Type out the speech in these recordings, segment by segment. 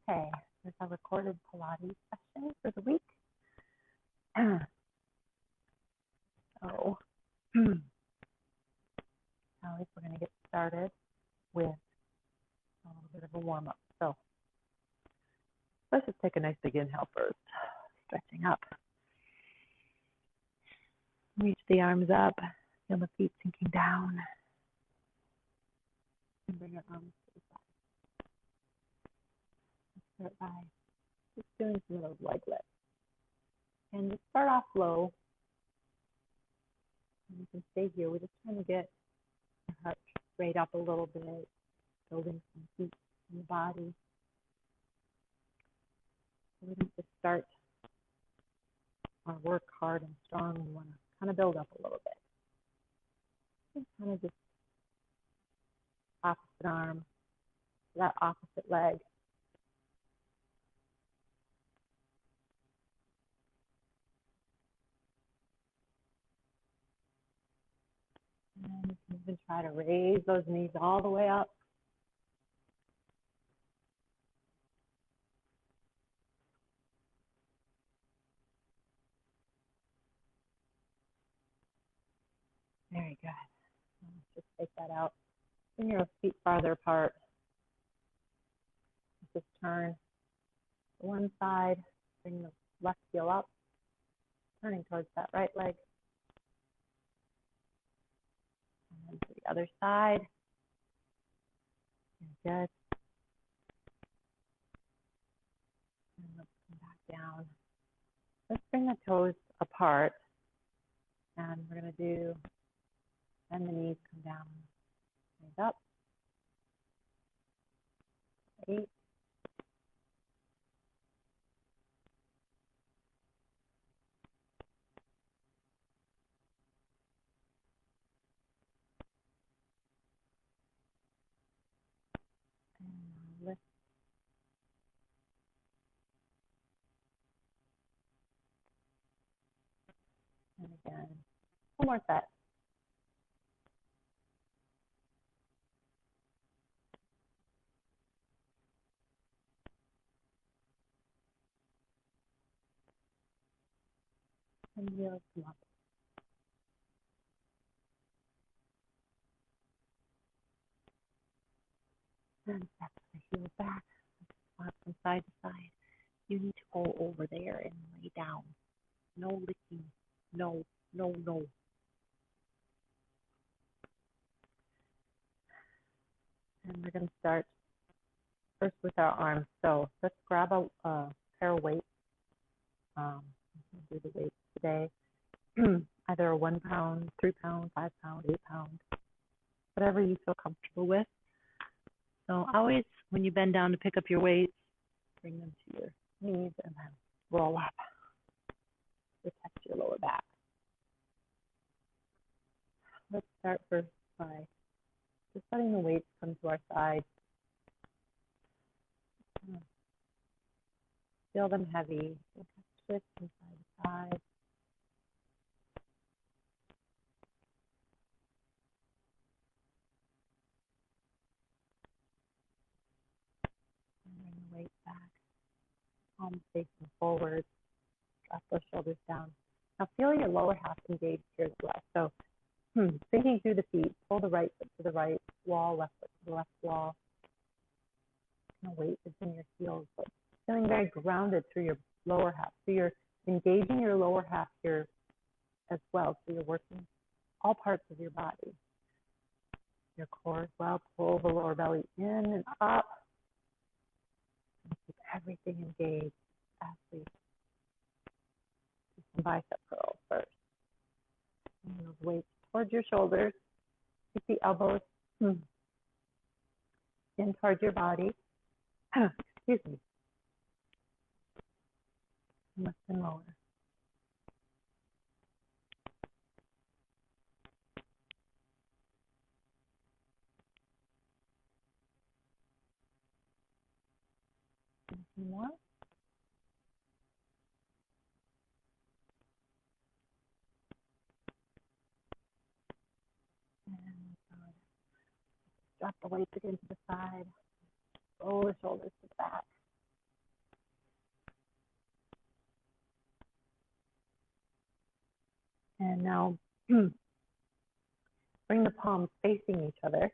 Okay, there's a recorded Pilates session for the week. So, Always we're going to get started with a little bit of a warm-up. So, let's just take a nice big inhale first, stretching up. Reach the arms up, feel the feet sinking down. And bring your arms to the side. Let's start by just doing some of those leg lifts. And just start off low. And you can stay here. We're just trying to get our heart rate up a little bit, building some heat in the body. So we're going to start our work hard and strong. We want to kind of build up a little bit. And kind of just opposite arm, that opposite leg. And you can try to raise those knees all the way up. Very good. Let's just take that out. Bring your feet farther apart. Just turn to one side. Bring the left heel up. Turning towards that right leg. And then to the other side. Very good. And let's come back down. Let's bring the toes apart. And we're going to do, bend the knees, come down, raise up. 8. And lift. And again, one more set. And heels come up. And step the heels back. Swap from side to side. You need to go over there and lay down. No licking. No, no, no. And we're going to start first with our arms. So let's grab a pair of weights. Do the weights today. Either a 1 pound, 3 pound, 5 pound, 8 pound, whatever you feel comfortable with. So always, when you bend down to pick up your weights, bring them to your knees and then roll up. Protect your lower back. Let's start first by just letting the weights come to our side. Feel them heavy. Shift from side to side. And bring the weight back. Palms facing forward. Drop those shoulders down. Now feel your lower half engaged here as well. So thinking through the feet, pull the right foot to the right wall, left foot to the left wall. No weight is in your heels, but feeling very grounded through your lower half. So you're engaging your lower half here as well. So you're working all parts of your body. Your core as well. Pull the lower belly in and up. And keep everything engaged as we do some bicep curls first. And those weights towards your shoulders. Keep the elbows in towards your body. Excuse me. Lift and lower. A few more. And drop the weights again to the side. Roll the shoulders to the back. Bring the palms facing each other.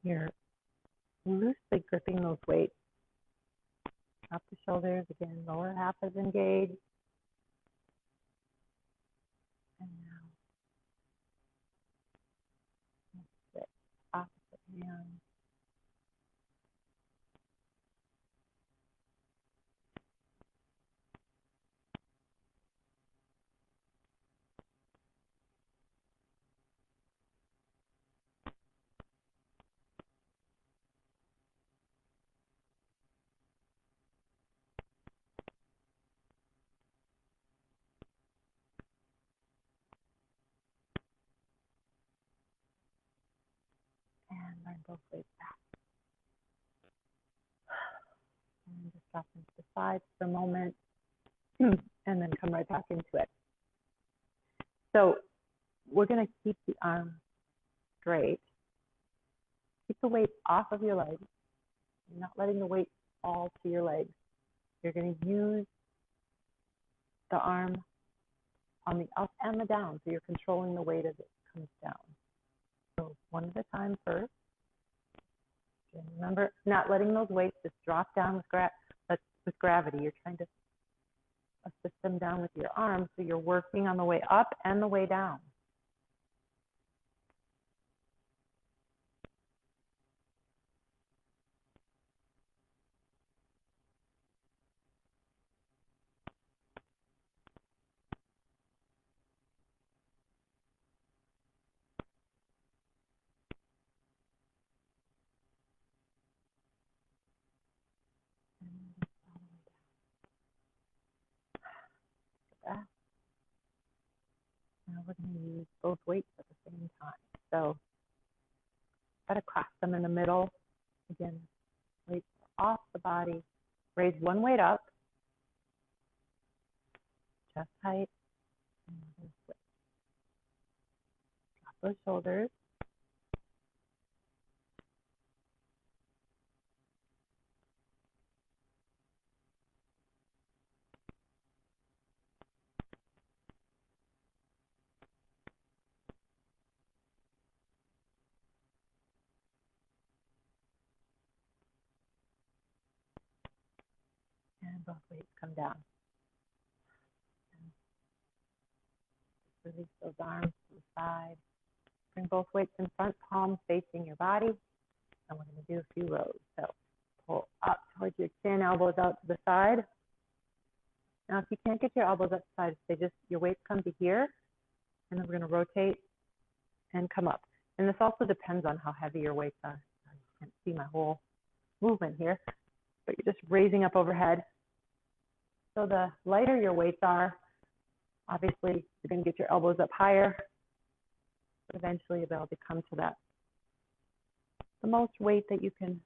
You're loosely gripping those weights. Drop the shoulders again, lower half is engaged. And now switch opposite hand. And bring both weights back. And just drop into the sides for a moment. And then come right back into it. So we're going to keep the arm straight. Keep the weight off of your legs. You're not letting the weight fall to your legs. You're going to use the arm on the up and the down, so you're controlling the weight as it comes down. So one at a time first. And remember, not letting those weights just drop down with gravity. You're trying to assist them down with your arms, so you're working on the way up and the way down. Now we're going to use both weights at the same time. So try to cross them in the middle. Again, weights are off the body. Raise one weight up, chest height, and switch. Drop those shoulders. And both weights come down. And release those arms to the side. Bring both weights in front, palms facing your body. And we're going to do a few rows. So pull up towards your chin, elbows out to the side. Now, if you can't get your elbows up to the side, say just your weights come to here. And then we're going to rotate and come up. And this also depends on how heavy your weights are. I can't see my whole movement here. But you're just raising up overhead. So the lighter your weights are, obviously you're going to get your elbows up higher. But eventually you'll be able to come to that. The most weight that you can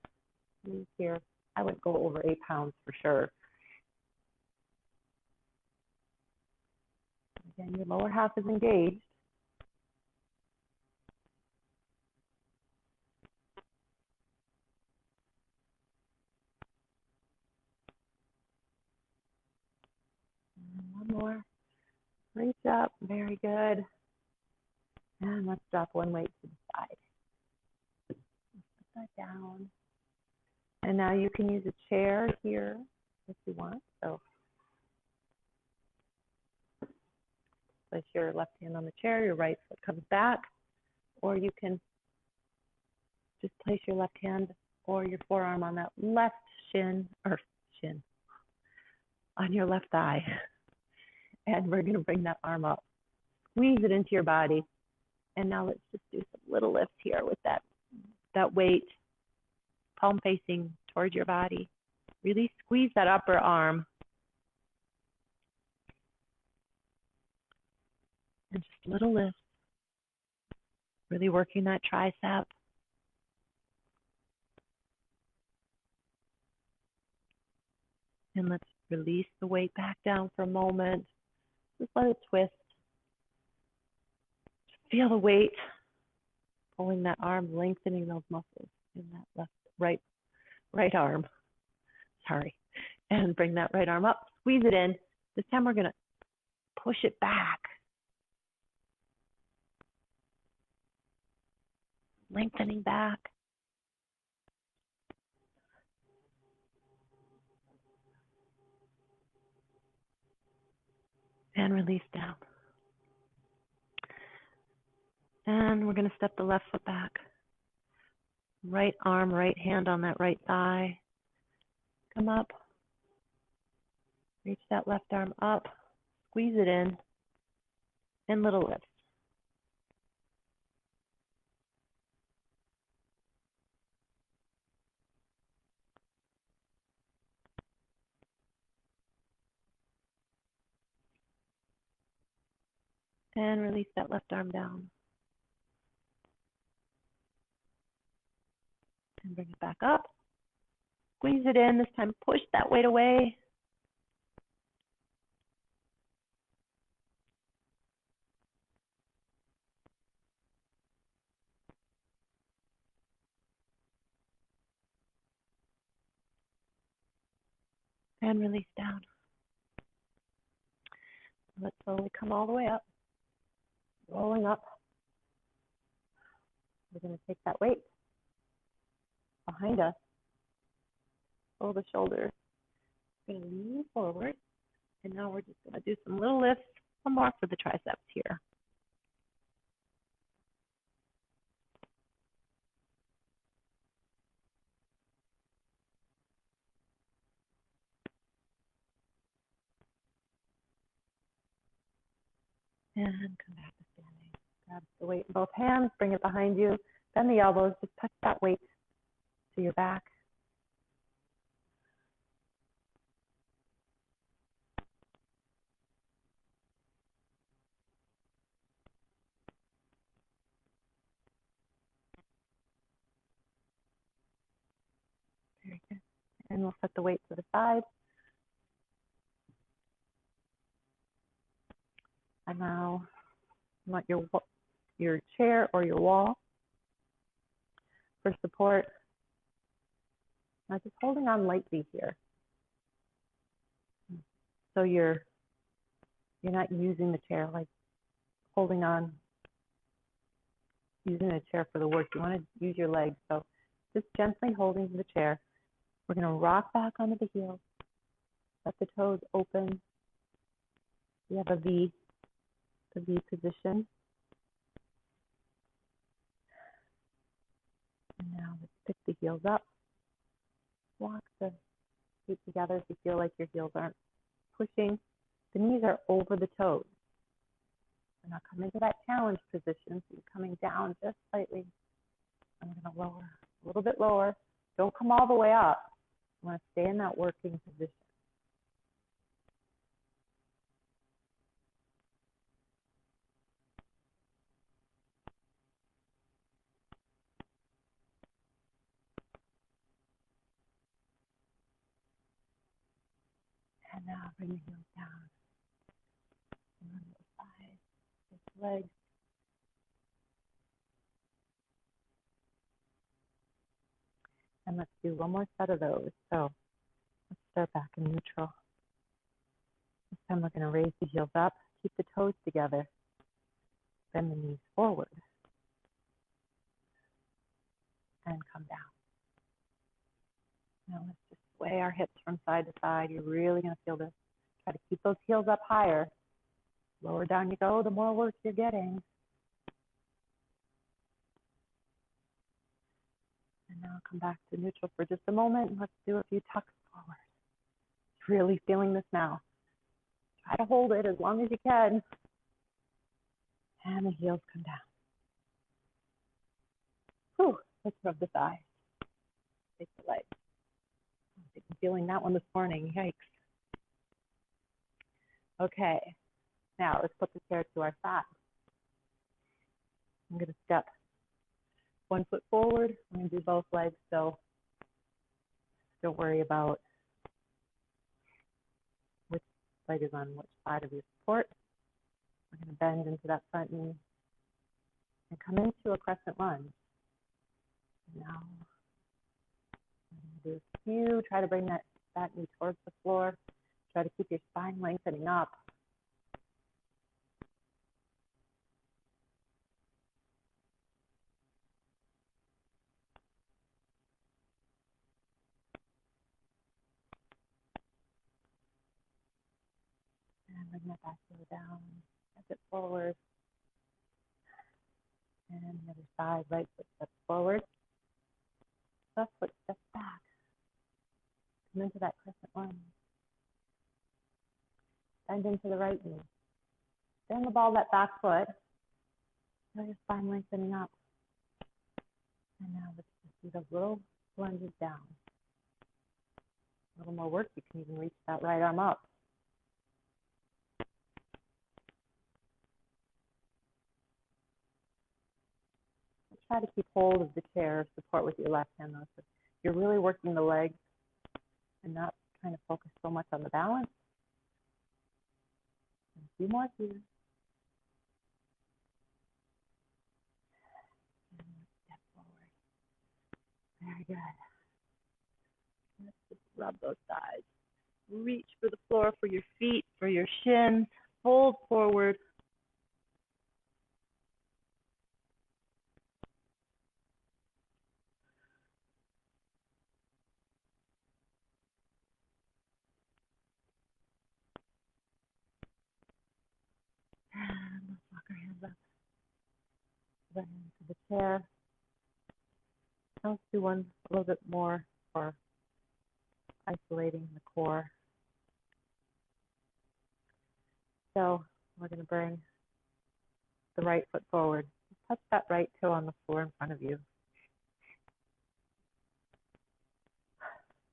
use here, I would go over 8 pounds for sure. Again, your lower half is engaged. And one more. Reach up. Very good. And let's drop one weight to the side. Put that down. And now you can use a chair here if you want. So place your left hand on the chair, your right foot comes back, or you can just place your left hand or your forearm on that left shin, on your left thigh. And we're going to bring that arm up. Squeeze it into your body. And now let's just do some little lifts here with that weight, palm facing towards your body. Really squeeze that upper arm. And just little lifts. Really working that tricep. And let's release the weight back down for a moment. Just let it twist. Just feel the weight pulling that arm, lengthening those muscles in that right arm. Sorry. And bring that right arm up. Squeeze it in. This time we're going to push it back. Lengthening back. And release down. And we're going to step the left foot back. Right arm, right hand on that right thigh. Come up. Reach that left arm up. Squeeze it in. And little lift. And release that left arm down. And bring it back up. Squeeze it in. This time push that weight away. And release down. Let's slowly come all the way up. Rolling up. We're going to take that weight behind us. Pull the shoulders. We're going to lean forward. And now we're just going to do some little lifts. One more for the triceps here. And come back to standing. Grab the weight in both hands. Bring it behind you. Bend the elbows. Just touch that weight to your back. Very good. And we'll set the weight to the side. And now you want your chair or your wall for support. Now just holding on lightly here. So you're not using the chair, like holding on, using the chair for the work. You want to use your legs. So just gently holding the chair. We're going to rock back onto the heels. Let the toes open. We have a V, the V position. And now let's pick the heels up. Walk the feet together if you feel like your heels aren't pushing. The knees are over the toes. We're now coming to that challenge position. So you're coming down just slightly. I'm going to lower, a little bit lower. Don't come all the way up. You want to stay in that working position. And now bring the heels down. And on the side, just legs. And let's do one more set of those. So let's start back in neutral. This time we're going to raise the heels up, keep the toes together, bend the knees forward, and come down. Now let's just sway our hips from side to side. You're really going to feel this. Try to keep those heels up higher. Lower down you go, the more work you're getting. And now come back to neutral for just a moment, and let's do a few tucks forward. Really feeling this now. Try to hold it as long as you can. And the heels come down. Whew, let's rub the thighs. Take the legs. I'm feeling that one this morning. Yikes. Okay, now let's put the chair to our side. I'm going to step one foot forward. I'm going to do both legs, so don't worry about which leg is on which side of your support. We're going to bend into that front knee and come into a crescent lunge. Now, I'm going to do a few. Try to bring that knee towards the floor. Try to keep your spine lengthening up. And bring that back heel down, step it forward. And the other side, right foot steps forward, left foot steps back. Come into that crescent lunge. Bend into the right knee. Then the ball that back foot. Feel your spine lengthening up. And now let's just do the little lunges down. A little more work, you can even reach that right arm up. Try to keep hold of the chair, support with your left hand though. So you're really working the legs and not trying to focus so much on the balance. And a few more here. And step forward. Very good. Let's just rub those thighs. Reach for the floor for your feet, for your shins. Fold forward. And let's walk our hands up. Then into the chair. Now let's do one a little bit more for isolating the core. So we're going to bring the right foot forward. Touch that right toe on the floor in front of you.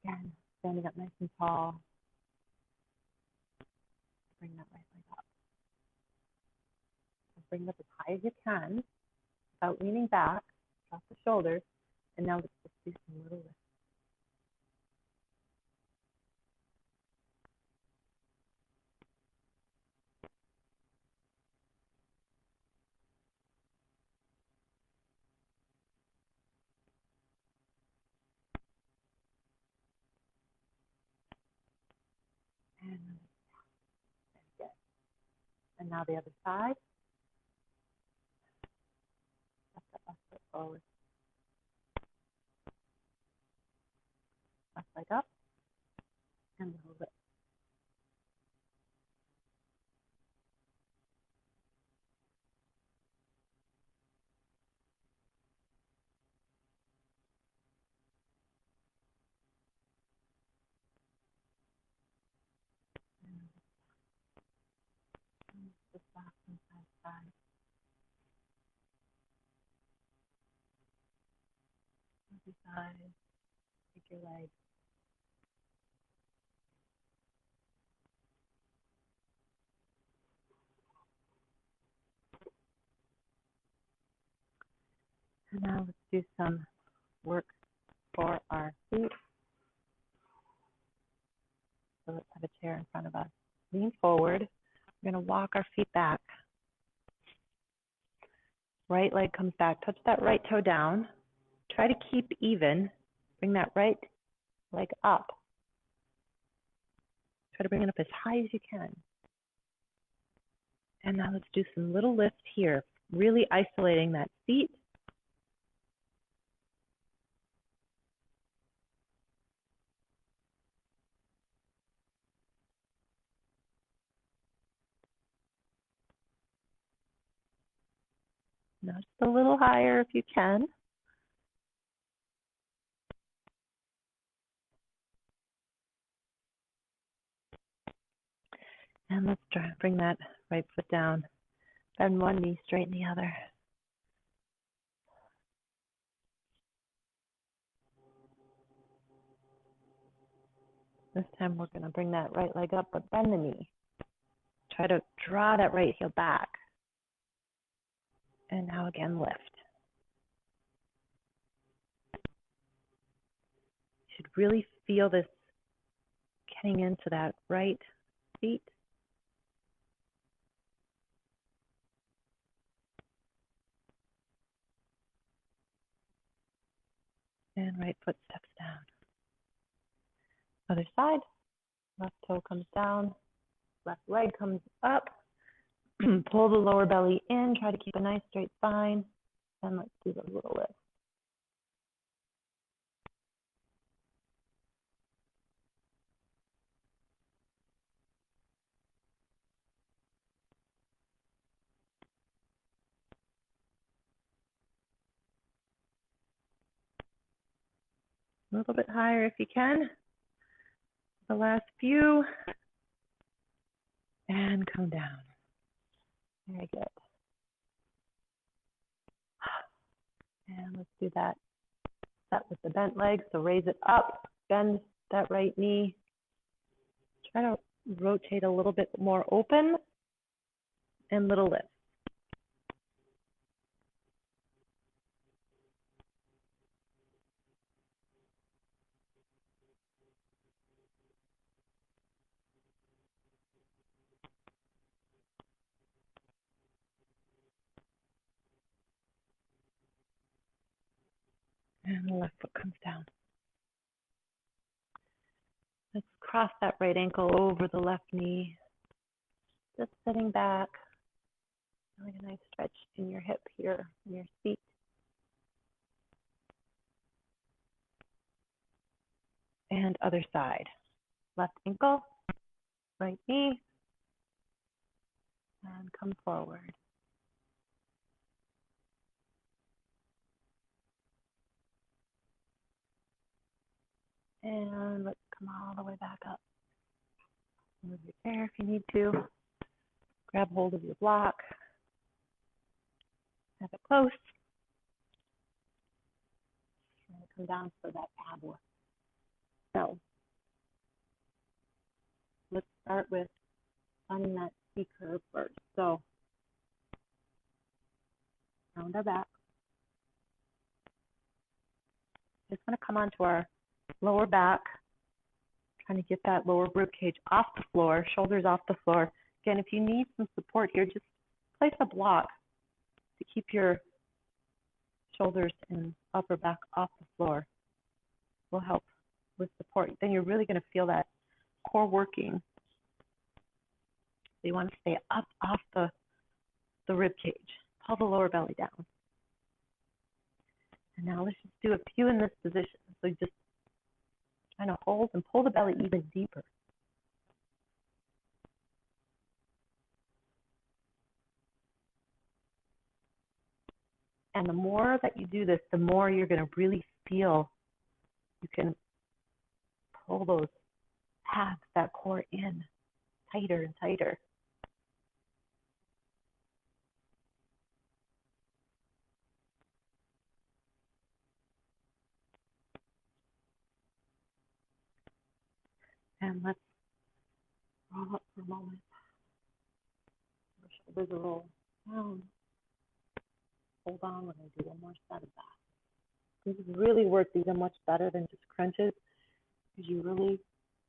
Again, standing up nice and tall. Bring that right leg up. Bring it up as high as you can without leaning back. Drop the shoulders. And now let's just do some little lifts. And good. And now the other side. Step that left foot forward. Left leg up. And little lift. And just back from side to side. Other side. Take your leg. And now let's do some work for our feet. So let's have a chair in front of us. Lean forward. We're going to walk our feet back. Right leg comes back. Touch that right toe down. Try to keep even. Bring that right leg up. Try to bring it up as high as you can. And now let's do some little lifts here. Really isolating that seat. Now just a little higher if you can. And let's try and bring that right foot down. Bend one knee, straighten the other. This time we're going to bring that right leg up, but bend the knee. Try to draw that right heel back. And now again, lift. You should really feel this getting into that right feet. And right foot steps down. Other side. Left toe comes down. Left leg comes up. Pull the lower belly in. Try to keep a nice straight spine. And let's do those little lifts. A little bit higher if you can. The last few. And come down. Very good. And let's do that. That with the bent leg. So raise it up, bend that right knee. Try to rotate a little bit more open and little lift. And the left foot comes down. Let's cross that right ankle over the left knee. Just sitting back. Feeling a nice stretch in your hip here, in your seat. And other side. Left ankle, right knee, and come forward. And let's come all the way back up. Move your chair if you need to. Grab hold of your block. Have it close. Try to come down for that ab work. So let's start with finding that C curve first. So round our back. Just going to come onto our lower back, trying to get that lower rib cage off the floor, shoulders off the floor. Again, if you need some support here, just place a block to keep your shoulders and upper back off the floor. Will help with support. Then you're really going to feel that core working. So you want to stay up off the rib cage. Pull the lower belly down. And now let's just do a few in this position. So just trying to hold and pull the belly even deeper. And the more that you do this, the more you're going to really feel you can pull those abs, that core in tighter and tighter. And let's roll up for a moment. Our shoulders roll down. Hold on when I do one more set of that. These really work. These are much better than just crunches because you're really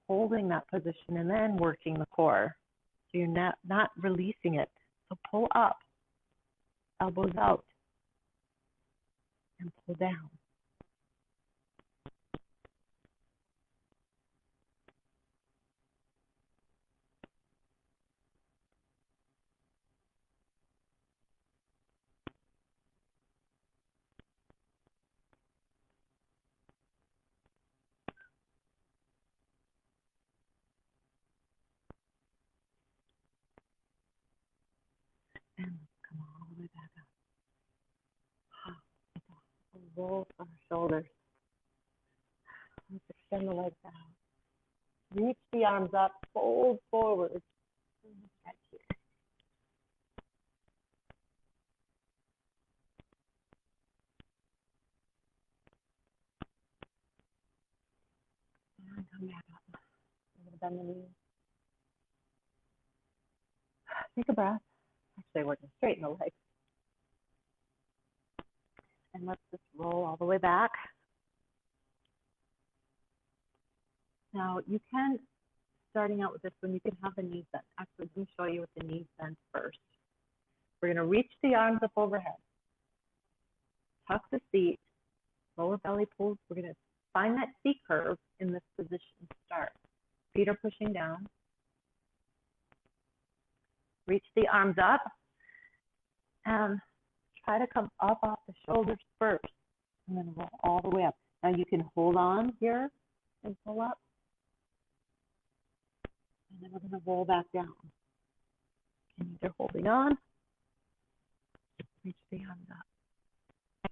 holding that position and then working the core. So you're not releasing it. So pull up, elbows out, and pull down. And come all the way back up. Roll our shoulders. Let's extend the legs out. Reach the arms up, fold forward. Stretch here. And come back up. I'm going to bend the knees. Take a breath. Actually, we're going to straighten the legs. And let's just roll all the way back. Now, you can, starting out with this one, you can have the knees bent. Actually, let me show you with the knees bent first. We're going to reach the arms up overhead. Tuck the seat. Lower belly pulls. We're going to find that C curve in this position. Start. Feet are pushing down. Reach the arms up. And try to come up off the shoulders first. And then roll all the way up. Now you can hold on here and pull up. And then we're going to roll back down. And either holding on, reach the arms up.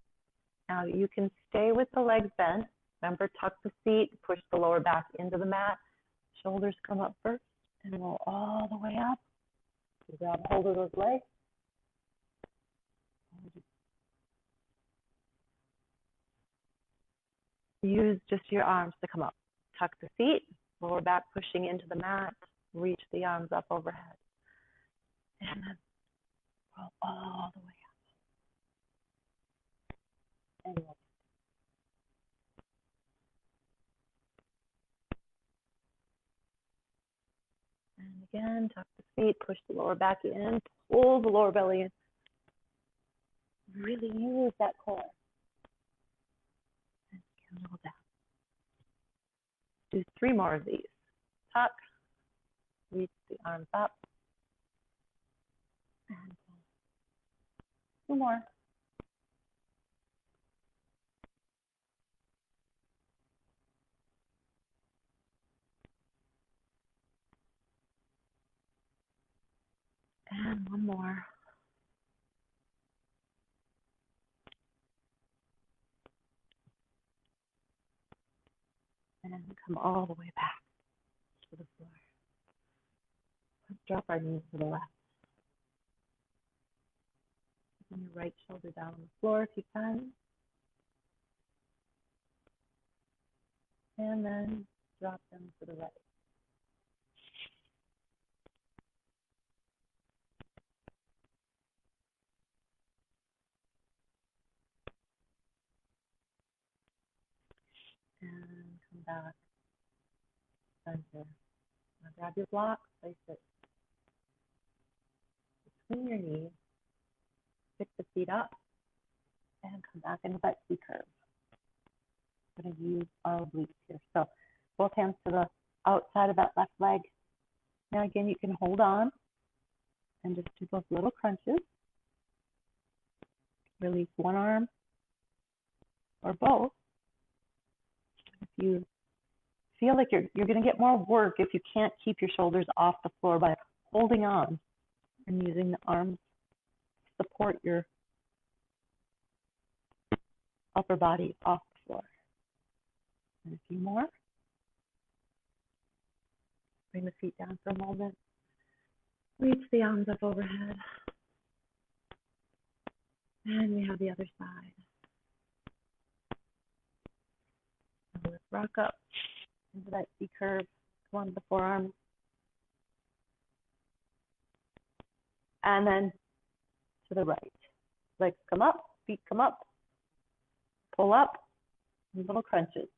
Now you can stay with the legs bent, Remember, tuck the seat, push the lower back into the mat. Shoulders come up first and roll all the way up. Grab hold of those legs. Use just your arms to come up. Tuck the seat, lower back pushing into the mat. Reach the arms up overhead. And then roll all the way up. And roll. And again, tuck the feet, push the lower back in, pull the lower belly in. Really use that core. And roll down. Do 3 more of these. Tuck, reach the arms up, and 2 more. And 1 more. And come all the way back to the floor. Let's drop our knees to the left. Bring your right shoulder down on the floor if you can. And then drop them to the right. And come back, center. Now grab your block, place it between your knees, pick the feet up, and come back into that C curve. We're going to use our obliques here. So both hands to the outside of that left leg. Now again, you can hold on and just do those little crunches. Release one arm or both. If you feel like you're going to get more work if you can't keep your shoulders off the floor by holding on and using the arms to support your upper body off the floor. And a few more. Bring the feet down for a moment. Reach the arms up overhead. And we have the other side. So let's rock up into that C curve. Come on to the forearms. And then to the right. Legs come up, feet come up. Pull up, and little crunches.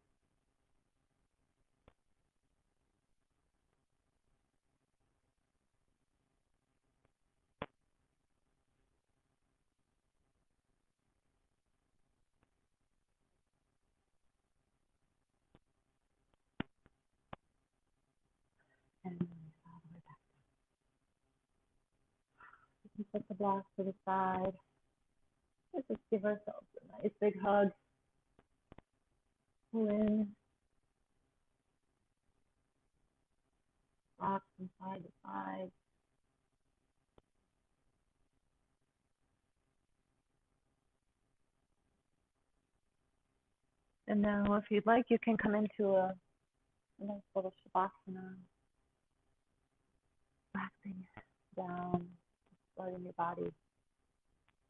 And all the way back. You can put the block to the side. Let's just give ourselves a nice big hug. Pull in. Rock from side to side. And now if you'd like, you can come into a nice little shavasana. Relaxing down, letting your body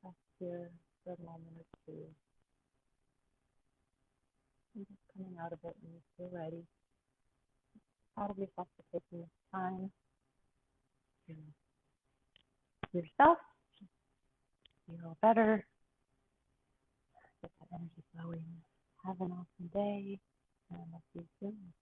rest here for a moment or two. And just coming out of it when you feel ready. Proud of yourself for taking this time to yourself, feel better, get that energy flowing. Have an awesome day, and I'll see you soon.